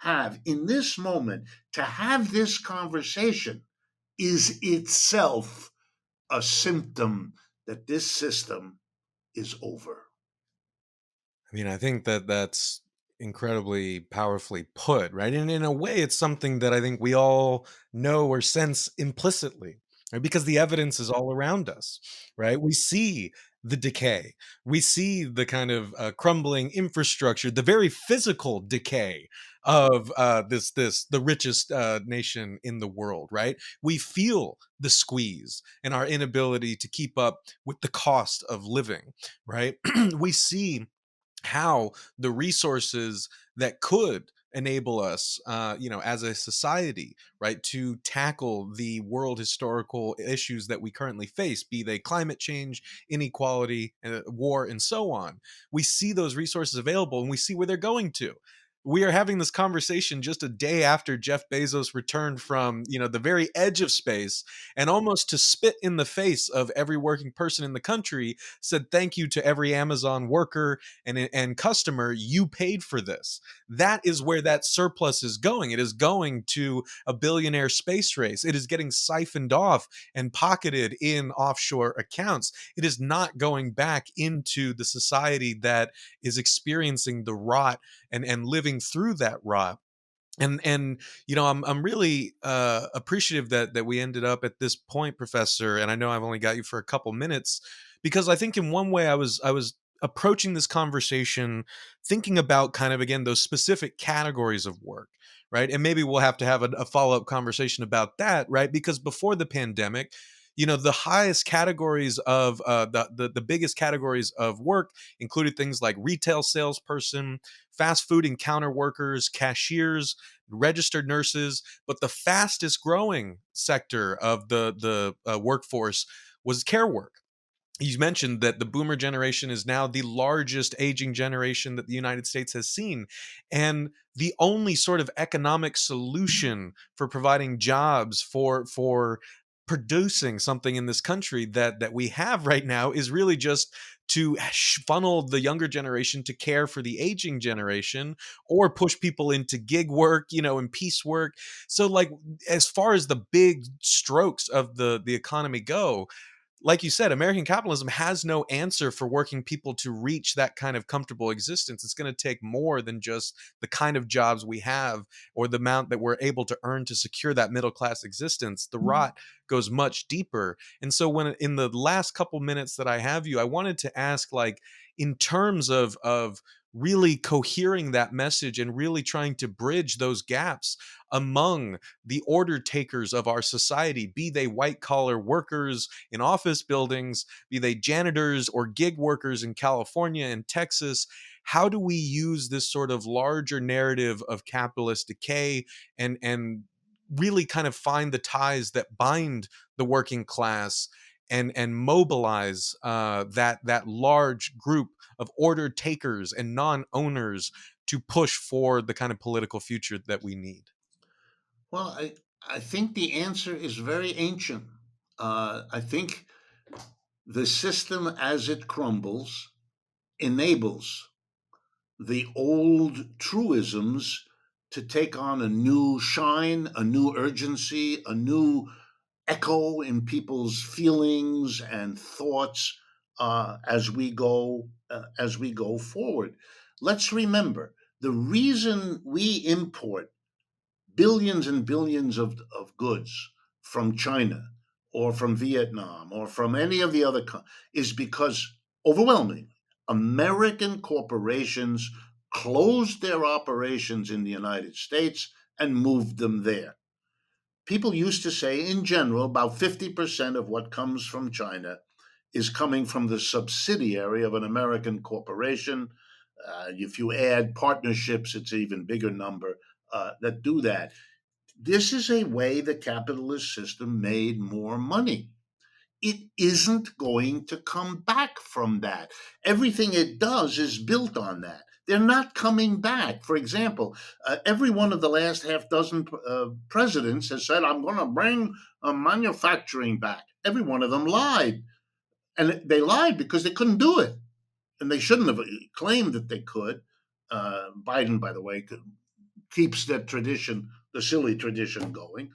have in this moment to have this conversation is itself a symptom that this system is over. I mean, I think that that's incredibly powerfully put, right? And in a way, it's something that I think we all know or sense implicitly, right? Because the evidence is all around us, right? We see the decay, we see the kind of crumbling infrastructure, the very physical decay of the richest nation in the world, right? We feel the squeeze and our inability to keep up with the cost of living, right? We see how the resources that could enable us, as a society, right, to tackle the world historical issues that we currently face, be they climate change, inequality, war, and so on. We see those resources available and we see where they're going to. We are having this conversation just a day after Jeff Bezos returned from, the very edge of space, and almost to spit in the face of every working person in the country said thank you to every Amazon worker and customer. You paid for this. That is where that surplus is going. It is going to a billionaire space race. It is getting siphoned off and pocketed in offshore accounts. It is not going back into the society that is experiencing the rot and living through that rot. And I'm really appreciative that we ended up at this point, Professor. And I know I've only got you for a couple minutes, because I think in one way I was approaching this conversation thinking about kind of, again, those specific categories of work, right? And maybe we'll have to have a follow-up conversation about that, right? Because before the pandemic, the highest categories of the biggest categories of work included things like retail salesperson, fast food and counter workers, cashiers, registered nurses. But the fastest growing sector of the workforce was care work. You mentioned that the boomer generation is now the largest aging generation that the United States has seen. And the only sort of economic solution for providing jobs, for producing something in this country that we have right now, is really just to funnel the younger generation to care for the aging generation, or push people into gig work, and piece work. So, like, as far as the big strokes of the economy go, like you said, American capitalism has no answer for working people to reach that kind of comfortable existence. It's going to take more than just the kind of jobs we have or the amount that we're able to earn to secure that middle class existence. The rot goes much deeper. And so, when in the last couple minutes that I have you, I wanted to ask, like, in terms of really cohering that message and really trying to bridge those gaps among the order takers of our society, be they white collar workers in office buildings, be they janitors or gig workers in California and Texas. How do we use this sort of larger narrative of capitalist decay and really kind of find the ties that bind the working class and mobilize that large group of order takers and non-owners to push for the kind of political future that we need? Well, I think the answer is very ancient. I think the system as it crumbles enables the old truisms to take on a new shine, a new urgency, a new echo in people's feelings and thoughts as we go forward. Let's remember the reason we import billions and billions of goods from China or from Vietnam or from any of the other is because overwhelmingly American corporations closed their operations in the United States and moved them there. People used to say, in general, about 50% of what comes from China is coming from the subsidiary of an American corporation. If you add partnerships, it's an even bigger number that do that. This is a way the capitalist system made more money. It isn't going to come back from that. Everything it does is built on that. They're not coming back. For example, every one of the last half dozen presidents has said, I'm going to bring manufacturing back. Every one of them lied. And they lied because they couldn't do it. And they shouldn't have claimed that they could. Biden, by the way, keeps that tradition, the silly tradition going.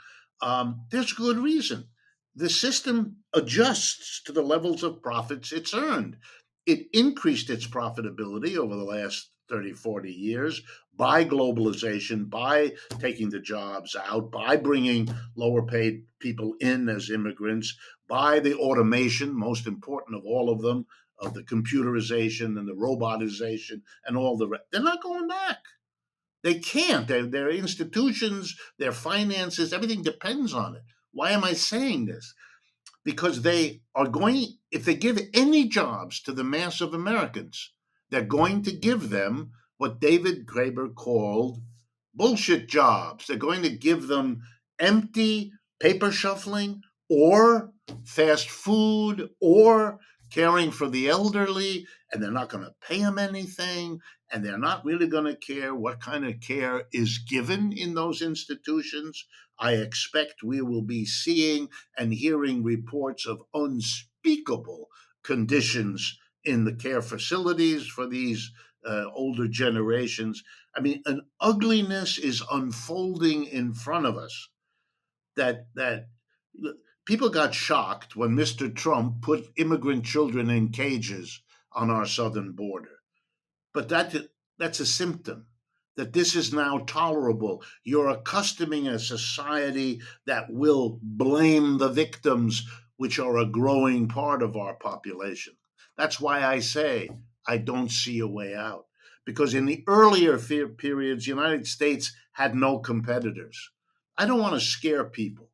There's good reason. The system adjusts to the levels of profits it's earned. It increased its profitability over the last 30, 40 years by globalization, by taking the jobs out, by bringing lower paid people in as immigrants, by the automation, most important of all of them, of the computerization and the robotization and all the rest. They're not going back. They can't. Their institutions, their finances, everything depends on it. Why am I saying this? Because they are going, if they give any jobs to the mass of Americans, they're going to give them what David Graeber called bullshit jobs. They're going to give them empty paper shuffling or fast food or caring for the elderly, and they're not going to pay them anything, and they're not really going to care what kind of care is given in those institutions. I expect we will be seeing and hearing reports of unspeakable conditions in the care facilities for these older generations. I mean, an ugliness is unfolding in front of us that people got shocked when Mr. Trump put immigrant children in cages on our southern border. But that's a symptom that this is now tolerable. You're accustoming a society that will blame the victims, which are a growing part of our population. That's why I say I don't see a way out. Because in the earlier periods, the United States had no competitors. I don't want to scare people,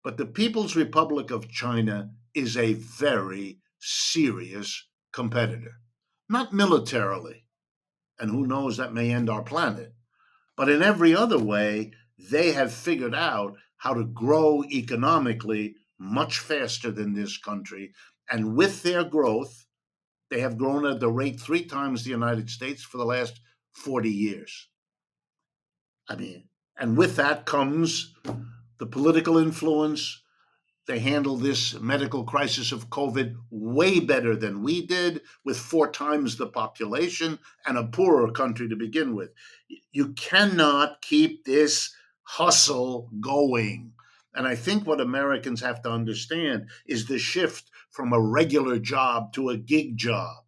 but the People's Republic of China is a very serious competitor. Not militarily, and who knows, that may end our planet. But in every other way, they have figured out how to grow economically much faster than this country. And with their growth, they have grown at the rate three times the United States for the last 40 years. I mean, and with that comes the political influence. They handled this medical crisis of COVID way better than we did, with four times the population and a poorer country to begin with. You cannot keep this hustle going. And I think what Americans have to understand is the shift from a regular job to a gig job,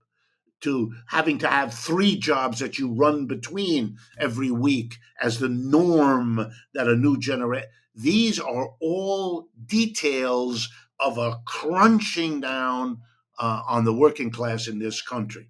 to having to have three jobs that you run between every week as the norm that a new generation. These are all details of a crunching down on the working class in this country.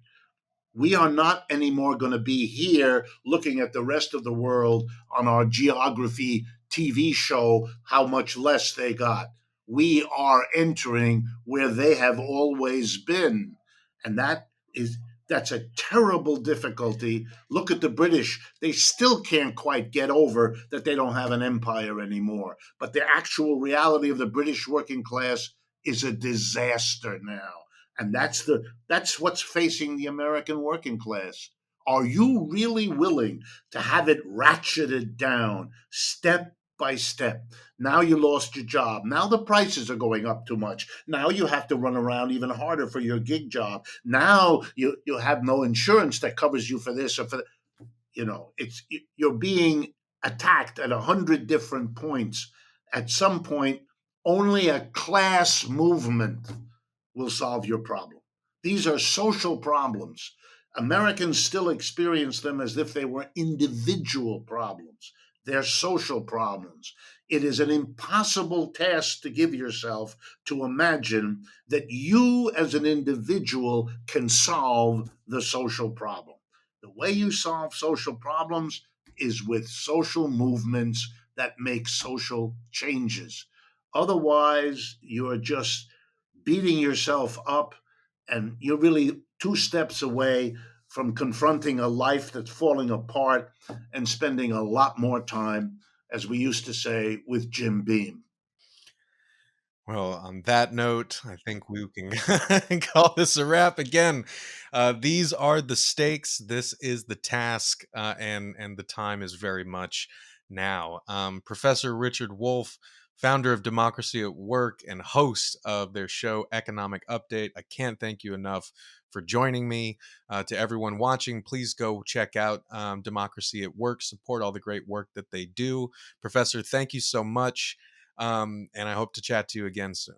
We are not anymore going to be here looking at the rest of the world on our geography TV show, how much less they got. We are entering where they have always been. And that's a terrible difficulty. Look at the British. They still can't quite get over that they don't have an empire anymore. But the actual reality of the British working class is a disaster now. And that's what's facing the American working class. Are you really willing to have it ratcheted down step by step? Now you lost your job. Now the prices are going up too much. Now you have to run around even harder for your gig job. Now you have no insurance that covers you for this or for that. It's you're being attacked at 100 different points. At some point, only a class movement will solve your problem. These are social problems. Americans still experience them as if they were individual problems. They're social problems. It is an impossible task to give yourself to imagine that you as an individual can solve the social problem. The way you solve social problems is with social movements that make social changes. Otherwise, you're just beating yourself up, and you're really two steps away from confronting a life that's falling apart and spending a lot more time, as we used to say, with Jim Beam. Well, on that note, I think we can call this a wrap. Again, these are the stakes. This is the task, and the time is very much now. Professor Richard Wolff, founder of Democracy at Work and host of their show Economic Update. I can't thank you enough for joining me. To everyone watching, please go check out Democracy at Work. Support all the great work that they do. Professor, thank you so much. And I hope to chat to you again soon.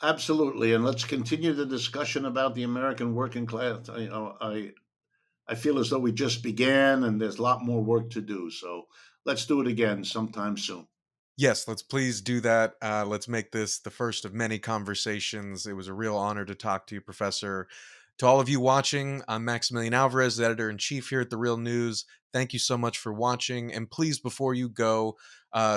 Absolutely, and let's continue the discussion about the American working class. I feel as though we just began, and there's a lot more work to do. So let's do it again sometime soon. Yes, let's please do that. Let's make this the first of many conversations. It was a real honor to talk to you, Professor. To all of you watching, I'm Maximillian Alvarez, the editor in chief here at The Real News. Thank you so much for watching. And please, before you go,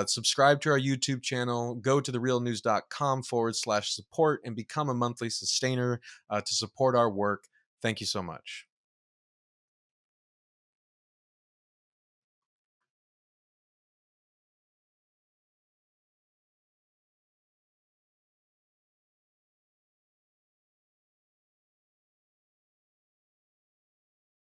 subscribe to our YouTube channel, go to therealnews.com/support and become a monthly sustainer to support our work. Thank you so much.